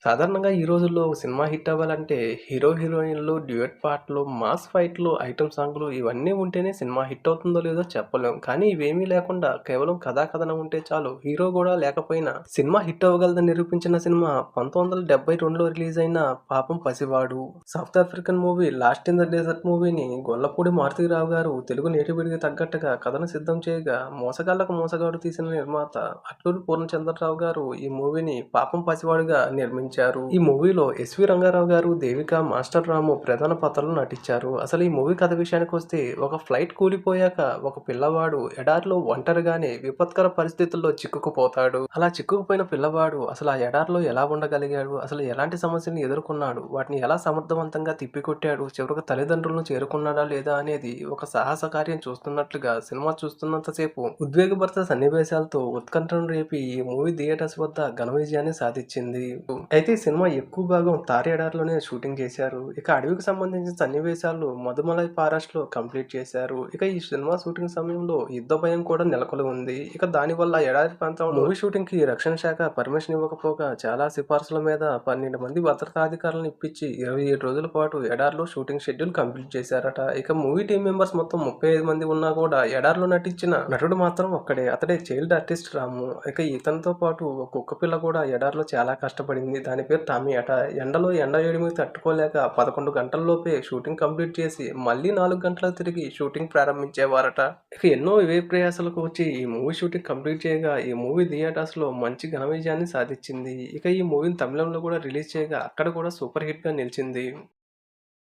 సాధారణంగా ఈ రోజుల్లో సినిమా హిట్ అవ్వాలంటే హీరో, హీరోయిన్‌లు, డ్యూయెట్ పాటలు, మాస్ ఫైట్‌లు, ఐటెమ్ సాంగ్‌లు ఇవన్నీ ఉంటేనే సినిమా హిట్ అవుతుందో లేదో చెప్పలేం. కానీ ఇవేమీ లేకుండా కేవలం కథా కథనం ఉంటే చాలు హీరో గూడా లేకపోయినా సినిమా హిట్ అవ్వగలదని నిరూపించిన సినిమా 1972లో రిలీజ్ అయిన 'పాపం పసివాడు'. South African movie 'last in the desert' మూవీని గొల్లపూడి మారుతీరావు గారు తెలుగు నేటివిటీకి తగ్గట్టుగా కథను సిద్ధం చేయగా, మోసగాళ్ళకు మోసగాడు తీసిన నిర్మాత అట్లూరి పూర్ణచంద్రరావు గారు ఈ మూవీని 'పాపం పసివాడు'గా నిర్మించారు. ఈ మూవీలో ఎస్వి రంగారావు గారు, దేవిక, మాస్టర్ రాము ప్రధాన పాత్రలో నటించారు. అసలు ఈ మూవీ కథ విషయానికొస్తే, ఒక ఫ్లైట్ కూలిపోయాక ఒక పిల్లవాడు ఎడారిలో ఒంటరిగానే విపత్కర పరిస్థితుల్లో చిక్కుకుపోతాడు. అలా చిక్కుకుపోయిన పిల్లవాడు అసలు ఆ ఎడారిలో ఎలా ఉండగలిగాడు? అసలు ఎలాంటి సమస్యల్ని ఎదుర్కొన్నాడు? వాటిని ఎలా సమర్థవంతంగా తిప్పికొట్టాడు? చివరకు తల్లిదండ్రులను చేరుకున్నాడా లేదా అనేది ఒక సాహస కార్యం చూస్తున్నట్లుగా సినిమా చూస్తున్నంత సేపు ఉద్వేగభరిత సన్నివేశాలతో ఉత్కంఠను రేపి ఈ మూవీ థియేటర్స్ వద్ద ఘన విజయాన్ని సాధించింది. అయితే ఈ సినిమా ఎక్కువ భాగం తార్ ఎడారిలోనే షూటింగ్ చేశారు. ఇక అడవికి సంబంధించిన సన్నివేశాలు మధుమలై ఫారెస్ట్‌లో కంప్లీట్ చేశారు. ఇక ఈ సినిమా షూటింగ్ సమయంలో యుద్ధ భయం కూడా నెలకొని ఉంది. ఇక దానివల్ల ఎడారి ప్రాంతంలో మూవీ షూటింగ్‌కి రక్షణ శాఖ పర్మిషన్ ఇవ్వకపోగా చాలా సిఫార్సుల మీద 12 మంది భద్రతా అధికారులను ఇప్పించి 27 రోజుల పాటు ఎడారిలో షూటింగ్ షెడ్యూల్ కంప్లీట్ చేశారట. ఇక మూవీ టీమ్ మెంబర్స్ మొత్తం 35 మంది ఉన్నా కూడా ఎడారిలో నటించిన నటుడు మాత్రం ఒక్కడే. అతడే చైల్డ్ ఆర్టిస్ట్ రాము. ఇక ఇతనితో పాటు ఒక కుక్క పిల్ల కూడా ఎడారిలో చాలా కష్టపడింది. దాని పేరు టామీ అట. ఎండలో ఎండ వేడిమికి తట్టుకోలేక 11 గంటల్లోపే షూటింగ్ కంప్లీట్ చేసి మళ్ళీ 4 గంటలకు తిరిగి షూటింగ్ ప్రారంభించేవారట. ఇక ఎన్నో వ్యయ ప్రయాసాలకు వచ్చి ఈ మూవీ షూటింగ్ కంప్లీట్ చేయగా ఈ మూవీ థియేటర్స్‌లో మంచి ఘన విజయాన్ని సాధించింది. ఇక ఈ మూవీని తమిళంలో కూడా రిలీజ్ చేయగా అక్కడ కూడా సూపర్ హిట్‌గా నిలిచింది.